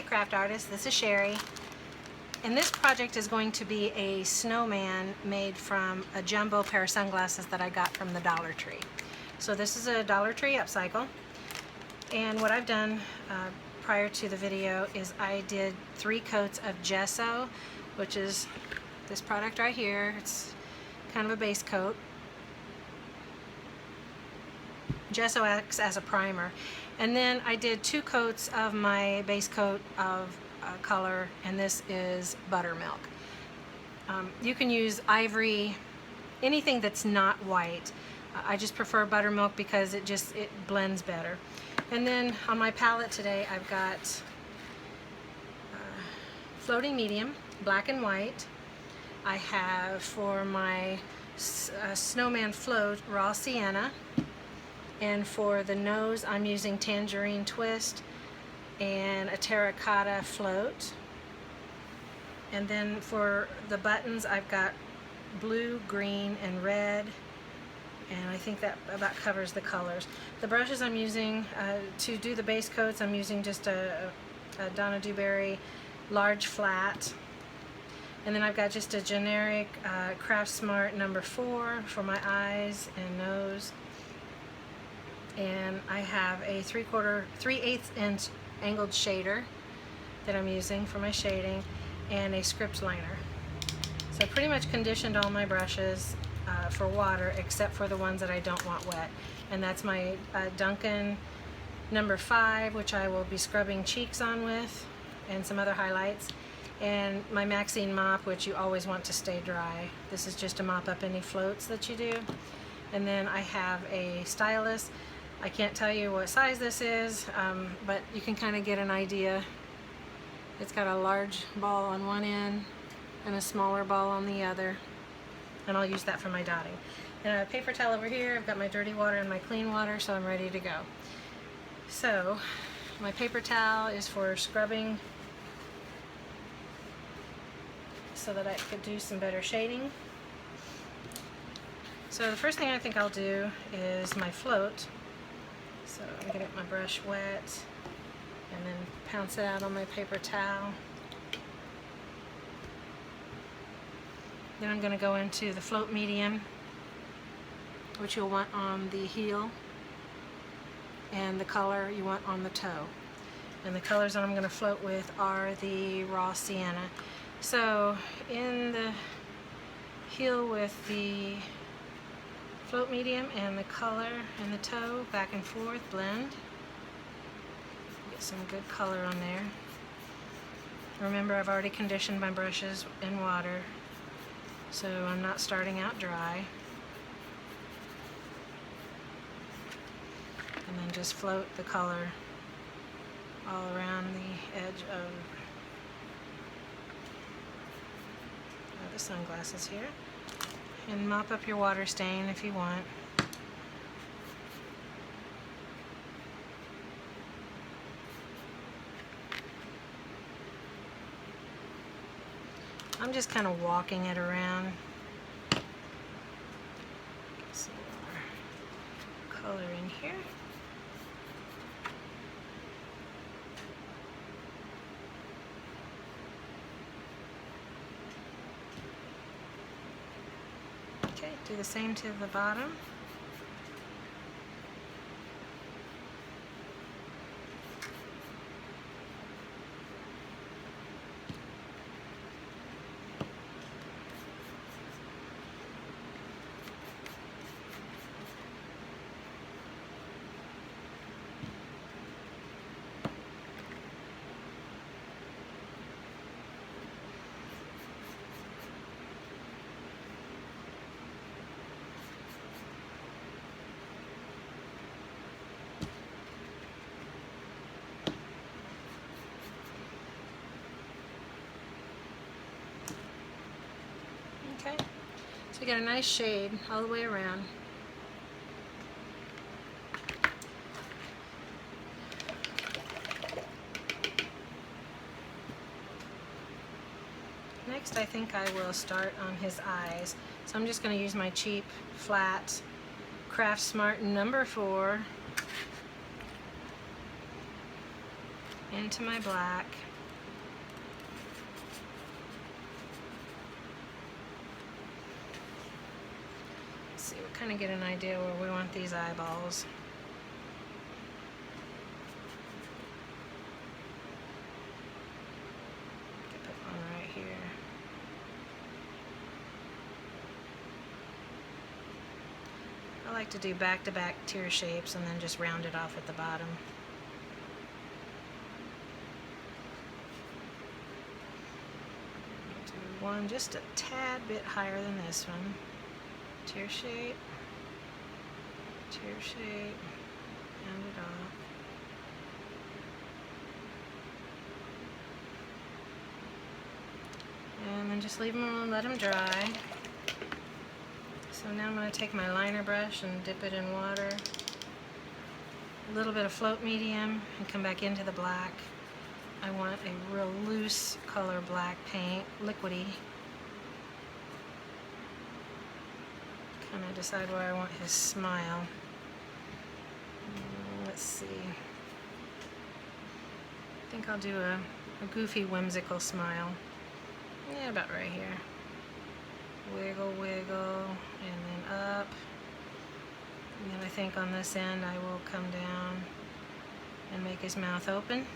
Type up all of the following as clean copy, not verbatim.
Hey craft artists, this is Sherry. And this project is going to be a snowman made from a jumbo pair of sunglasses that I got from the Dollar Tree. So this is a Dollar Tree upcycle. And what I've done prior to the video is I did 3 coats of gesso, which is this product right here. It's kind of a base coat. Gesso acts as a primer. And then I did 2 coats of my base coat of color, and this is buttermilk. You can use ivory, anything that's not white. I just prefer buttermilk because it blends better. And then on my palette today I've got floating medium, black and white. I have for my snowman float raw sienna. And for the nose, I'm using tangerine twist and a terracotta float. And then for the buttons, I've got blue, green, and red. And I think that about covers the colors. The brushes I'm using to do the base coats, I'm using just a Donna Dewberry large flat. And then I've got just a generic Craft Smart No. 4 for my eyes and nose. And I have a 3/8 inch angled shader that I'm using for my shading, and a script liner. So I pretty much conditioned all my brushes for water except for the ones that I don't want wet. And that's my Duncan No. 5, which I will be scrubbing cheeks on with, and some other highlights. And my Maxine mop, which you always want to stay dry. This is just to mop up any floats that you do. And then I have a stylus. I can't tell you what size this is, but you can kind of get an idea. It's got a large ball on one end and a smaller ball on the other, and I'll use that for my dotting. And I have a paper towel over here. I've got my dirty water and my clean water, so I'm ready to go. So my paper towel is for scrubbing so that I could do some better shading. So the first thing I think I'll do is my float. So I'm going to get my brush wet and then pounce it out on my paper towel. Then I'm going to go into the float medium, which you'll want on the heel, and the color you want on the toe. And the colors that I'm going to float with are the raw sienna. So in the heel with the float medium and the color and the toe, back and forth, blend. Get some good color on there. Remember, I've already conditioned my brushes in water, so I'm not starting out dry. And then just float the color all around the edge of the sunglasses here. And mop up your water stain if you want. I'm just kind of walking it around. Get some more color in here. Okay, do the same to the bottom. Okay, so you get a nice shade all the way around. Next, I think I will start on his eyes. So I'm just going to use my cheap, flat Craft Smart No. 4 into my black. kind of get an idea where we want these eyeballs. Put one right here. I like to do back-to-back tear shapes and then just round it off at the bottom. Do one just a tad bit higher than this one. Tear shape, round it off. And then just leave them alone, let them dry. So now I'm going to take my liner brush and dip it in water. A little bit of float medium and come back into the black. I want a real loose color black paint, liquidy. Kind of decide where I want his smile. Let's see. I think I'll do a goofy, whimsical smile. Yeah, about right here. Wiggle, wiggle, and then up. And then I think on this end I will come down and make his mouth open.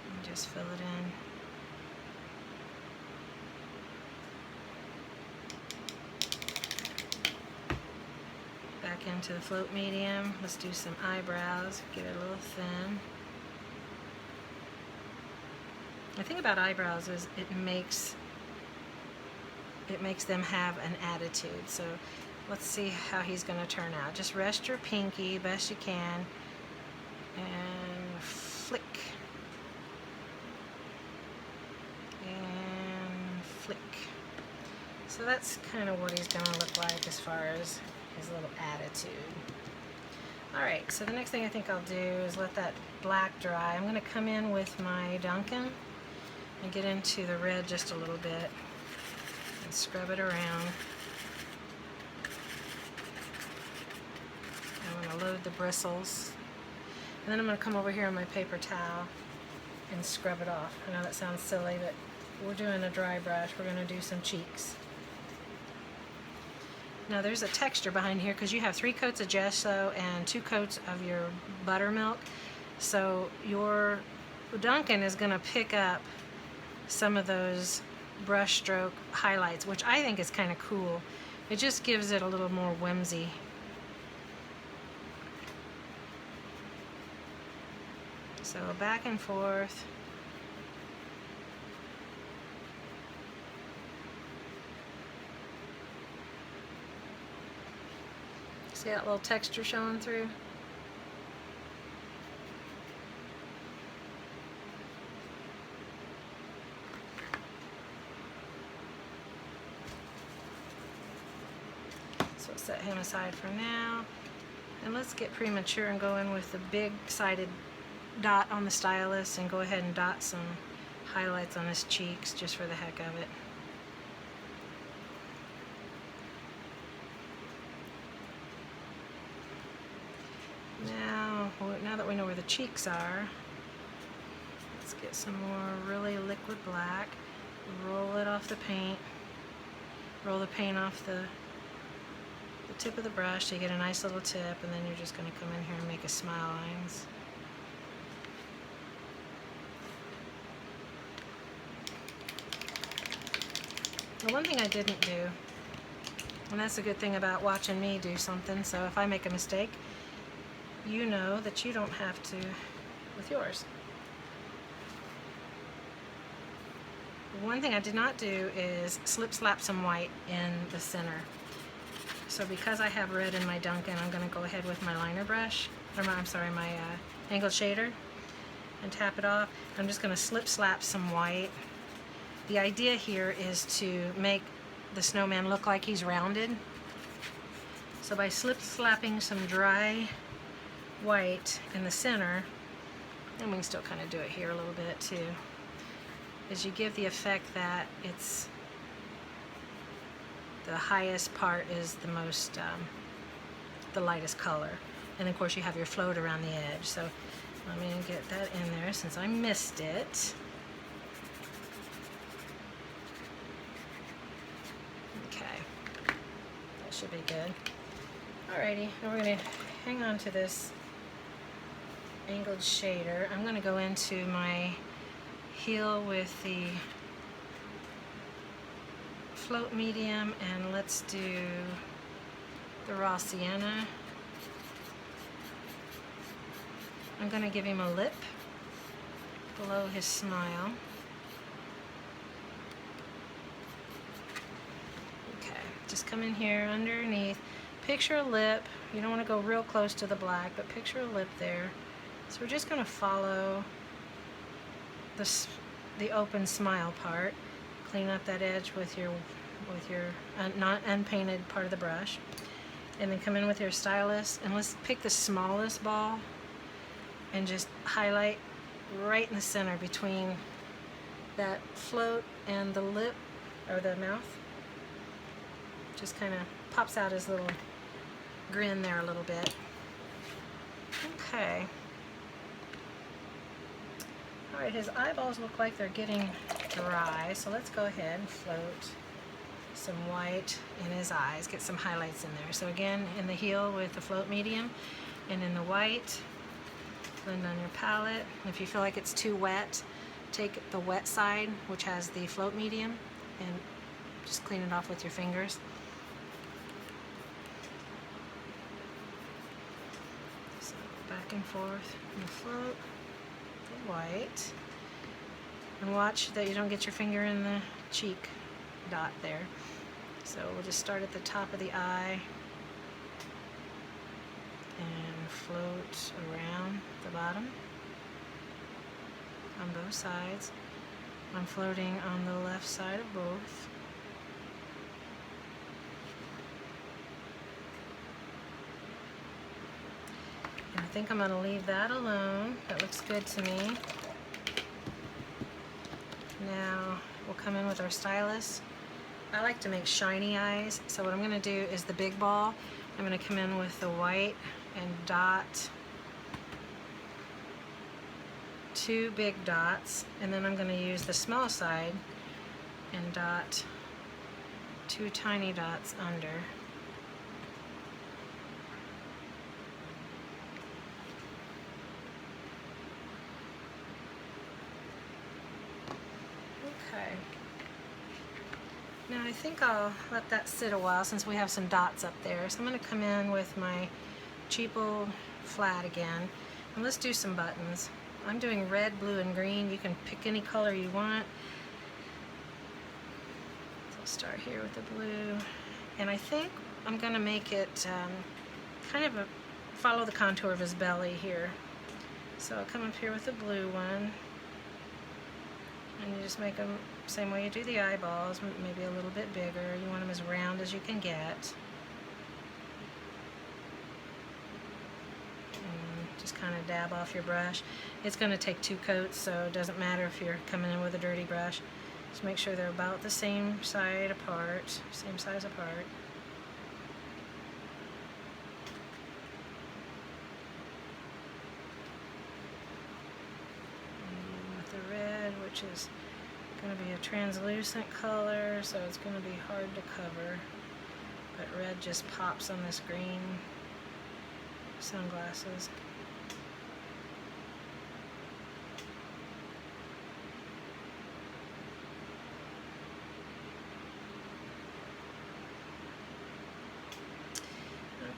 And just fill it in. Back into the float medium. Let's do some eyebrows. Get it a little thin. The thing about eyebrows is it makes them have an attitude. So let's see how he's going to turn out. Just rest your pinky best you can and flick and flick. So that's kind of what he's going to look like as far as his little attitude. Alright, so the next thing I think I'll do is let that black dry. I'm going to come in with my Duncan and get into the red just a little bit and scrub it around. I'm going to load the bristles. And then I'm going to come over here on my paper towel and scrub it off. I know that sounds silly, but we're doing a dry brush. We're going to do some cheeks. Now there's a texture behind here because you have 3 coats of gesso and 2 coats of your buttermilk. So your Duncan is going to pick up some of those brush stroke highlights, which I think is kind of cool. It just gives it a little more whimsy. So back and forth. See that little texture showing through? So set him aside for now. And let's get premature and go in with the big sided dot on the stylus and go ahead and dot some highlights on his cheeks just for the heck of it. Now that we know where the cheeks are, let's get some more really liquid black. Roll it off the paint. Roll the paint off the tip of the brush so you get a nice little tip, and then you're just going to come in here and make his smile lines. The one thing I didn't do, and that's a good thing about watching me do something, so if I make a mistake, you know that you don't have to with yours. One thing I did not do is slip slap some white in the center. So because I have red in my Duncan, I'm going to go ahead with my liner brush, or my angled shader, and tap it off. I'm just going to slip slap some white. The idea here is to make the snowman look like he's rounded. So by slip slapping some dry white in the center, and we can still kind of do it here a little bit too, is you give the effect that it's the highest part is the most the lightest color, and of course you have your float around the edge. So let me get that in there since I missed it. should be good. Alrighty, now we're going to hang on to this angled shader. I'm going to go into my heel with the float medium, and let's do the raw sienna. I'm going to give him a lip below his smile. Okay, just come in here underneath. Picture a lip. You don't want to go real close to the black, but picture a lip there. So we're just going to follow the open smile part. Clean up that edge with your not unpainted part of the brush, and then come in with your stylus, and let's pick the smallest ball and just highlight right in the center between that float and the lip or the mouth. Just kind of pops out his little grin there a little bit. Okay. Alright, his eyeballs look like they're getting dry, so let's go ahead and float some white in his eyes, get some highlights in there. So again, in the heel with the float medium, and in the white, blend on your palette. If you feel like it's too wet, take the wet side, which has the float medium, and just clean it off with your fingers. So back and forth in the float, the white, and watch that you don't get your finger in the cheek dot there. So we'll just start at the top of the eye and float around the bottom on both sides. I'm floating on the left side of both. And I think I'm going to leave that alone. That looks good to me. Now we'll come in with our stylus. I like to make shiny eyes, so what I'm going to do is the big ball. I'm going to come in with the white and dot 2 big dots, and then I'm going to use the small side and dot 2 tiny dots under. Okay. Now I think I'll let that sit a while since we have some dots up there. So I'm going to come in with my cheapo flat again, and let's do some buttons. I'm doing red, blue, and green. You can pick any color you want. So I'll start here with the blue, and I think I'm going to make it kind of follow the contour of his belly here. So I'll come up here with the blue one, and you just make them same way you do the eyeballs, maybe a little bit bigger. You want them as round as you can get. And just kind of dab off your brush. It's going to take 2 coats, so it doesn't matter if you're coming in with a dirty brush. Just make sure they're about the same side apart, same size apart. And with the red, which is going to be a translucent color, so it's going to be hard to cover, but red just pops on this green sunglasses.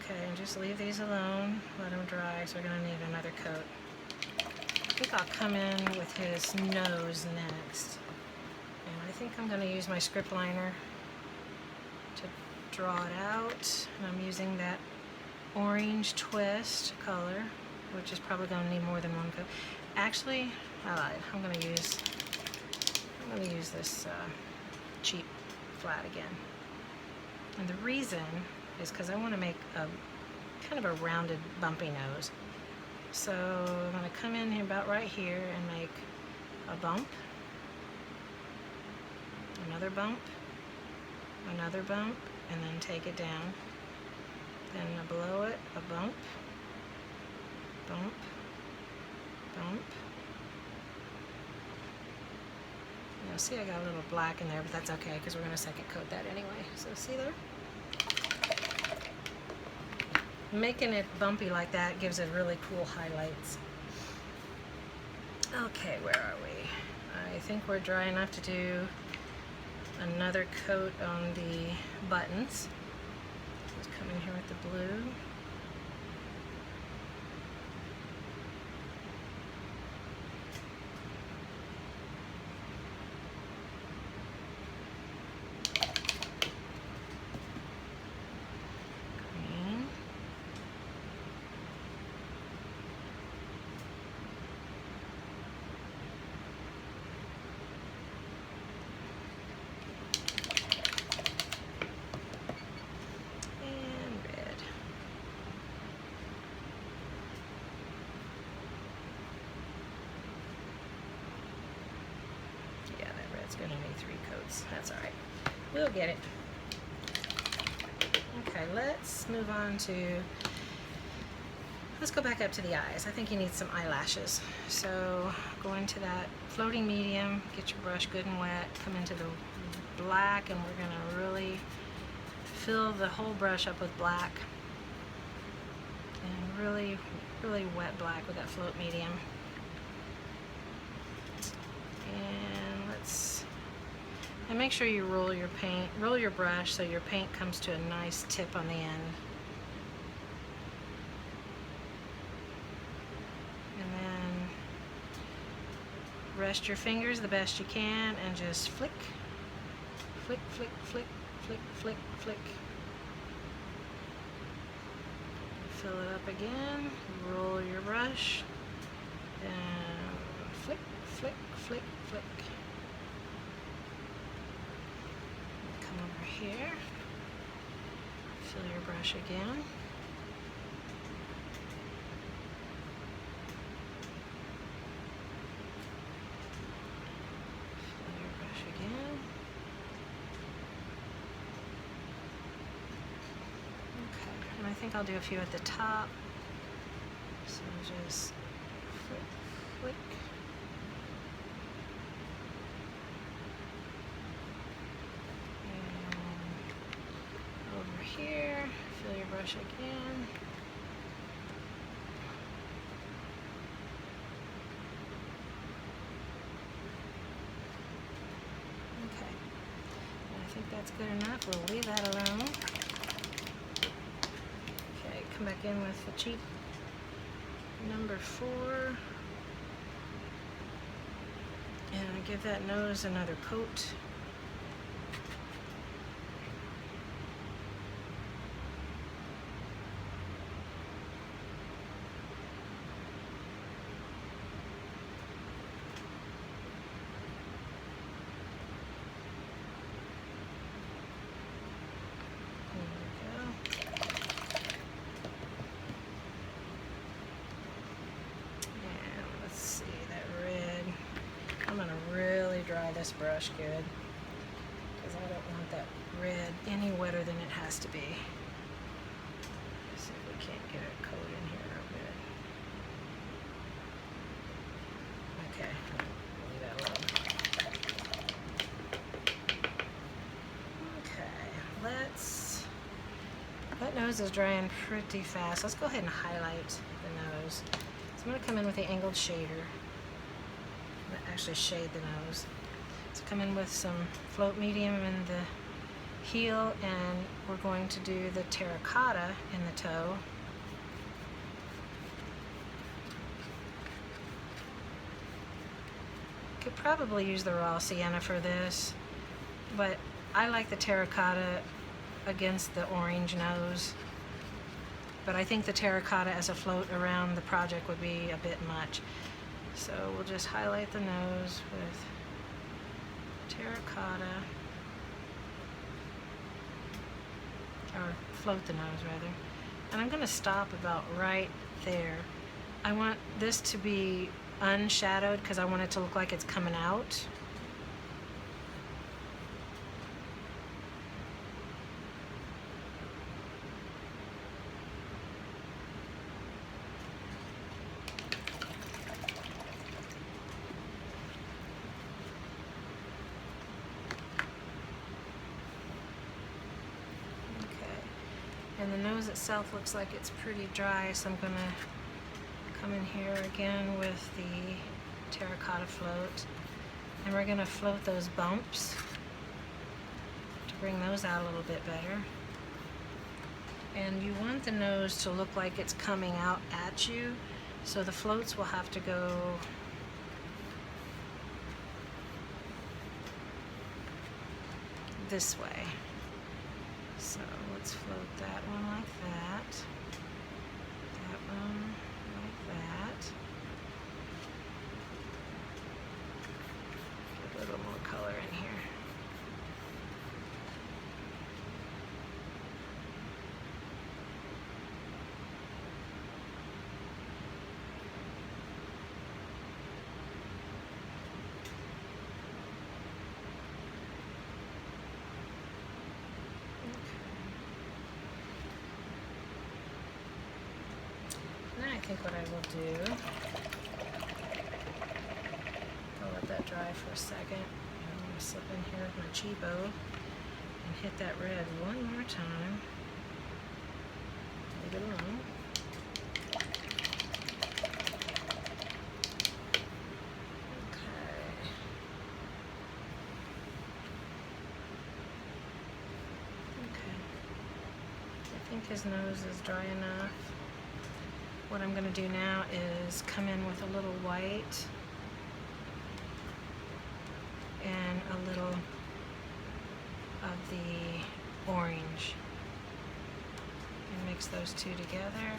Okay, and just leave these alone, let them dry, so we're going to need another coat. I think I'll come in with his nose next. I think I'm going to use my script liner to draw it out, and I'm using that orange twist color, which is probably going to need more than 1 coat. Actually, I lied. I'm going to use this cheap flat again, and the reason is because I want to make a kind of a rounded, bumpy nose. So I'm going to come in here about right here and make a bump. Another bump, and then take it down. Then below it, a bump, bump, bump. Now see, I got a little black in there, but that's okay because we're going to second coat that anyway. So see there? making it bumpy like that gives it really cool highlights. Okay, where are we? I think we're dry enough to do another coat on the buttons. Let's come in here with the blue. Green. It's going to need 3 coats. That's all right. We'll get it. Okay, let's move on to, let's go back up to the eyes. I think you need some eyelashes. So go into that floating medium, get your brush good and wet, come into the black, and we're going to really fill the whole brush up with black. And really, really wet black with that float medium. And make sure you roll your brush so your paint comes to a nice tip on the end. And then rest your fingers the best you can and just flick, flick, flick, flick, flick, flick, flick. Fill it up again, roll your brush, and flick, flick, flick, flick. Over here, fill your brush again. Fill your brush again. Okay, and I think I'll do a few at the top. So just flick, flick. Here, fill your brush again. Okay, and I think that's good enough. We'll leave that alone. Okay, come back in with the cheap number 4. And give that nose another coat. Dry this brush good because I don't want that red any wetter than it has to be. Let's see if we can't get a coat in here real good. Okay, leave that alone. Okay, that nose is drying pretty fast. Let's go ahead and highlight the nose. So I'm going to come in with the angled shader. Actually shade the nose. So come in with some float medium in the heel, and we're going to do the terracotta in the toe. Could probably use the raw sienna for this, but I like the terracotta against the orange nose. But I think the terracotta as a float around the project would be a bit much. So we'll just highlight the nose with terracotta, or float the nose rather. And I'm going to stop about right there. I want this to be unshadowed because I want it to look like it's coming out. And the nose itself looks like it's pretty dry, so I'm going to come in here again with the terracotta float. And we're going to float those bumps to bring those out a little bit better. And you want the nose to look like it's coming out at you, so the floats will have to go this way. So let's float that one like that. That one like that. Get a little more color in here. I think what I will do, I'll let that dry for a second. I'm going to slip in here with my cheapo and hit that red one more time. Leave it alone. Okay. Okay. I think his nose is dry enough. What I'm going to do now is come in with a little white and a little of the orange and mix those two together.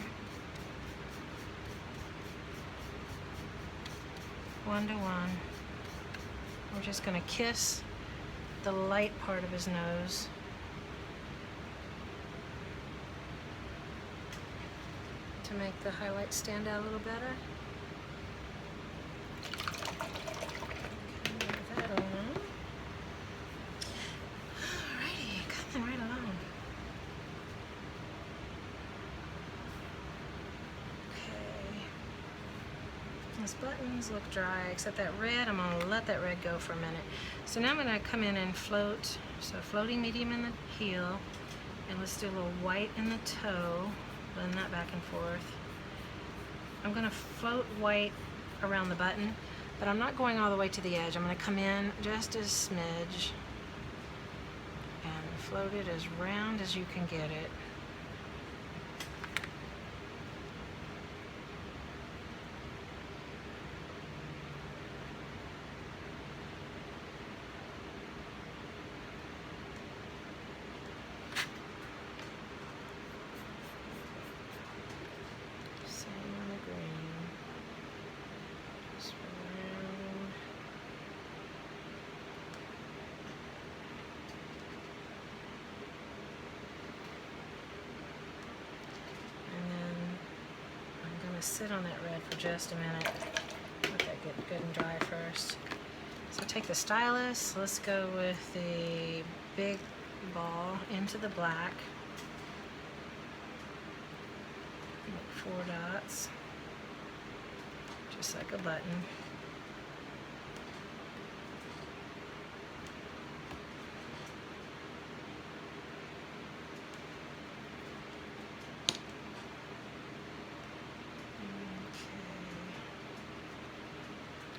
1 to 1. We're just going to kiss the light part of his nose. To make the highlights stand out a little better. Move that on. Alrighty, coming right along. Okay. Those buttons look dry, except that red, I'm going to let that red go for a minute. So now I'm going to come in and float, so floating medium in the heel, and let's do a little white in the toe. Blend that back and forth. I'm going to float white around the button, but I'm not going all the way to the edge. I'm going to come in just a smidge and float it as round as you can get it. Sit on that red for just a minute. Let that get good and dry first. So take the stylus, let's go with the big ball into the black. Make 4 dots, just like a button.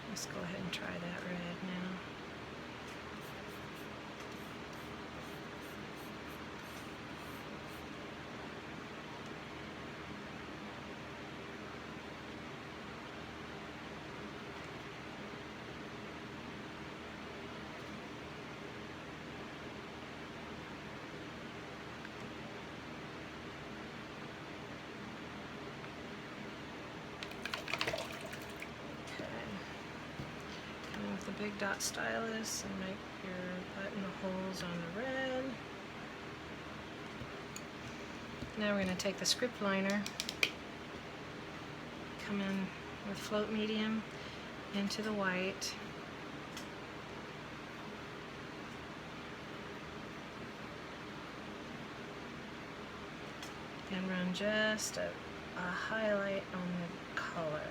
Let's go ahead and try that red now. The big dot stylus and make your button holes on the red. Now we're going to take the script liner, come in with float medium into the white, and run just a highlight on the color.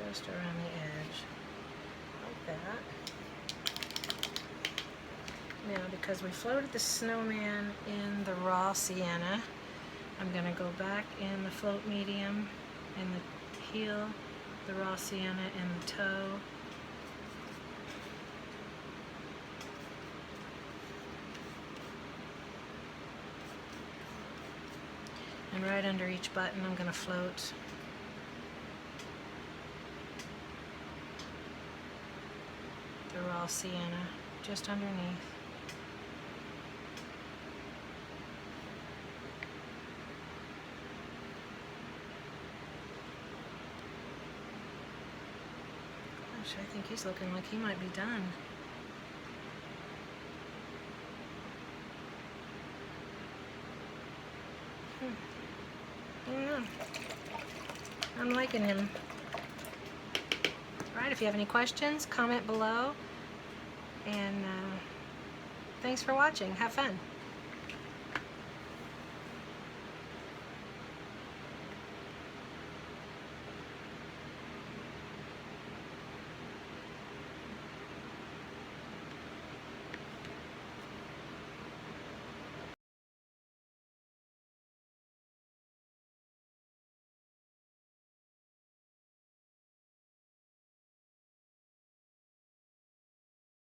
Just around the edge, like that. Now, because we floated the snowman in the raw sienna, I'm going to go back in the float medium, in the heel, the raw sienna, and the toe. And right under each button I'm going to float the raw sienna just underneath. Gosh, I think he's looking like he might be done. I don't know. I'm liking him. Alright, if you have any questions, comment below. And thanks for watching. Have fun.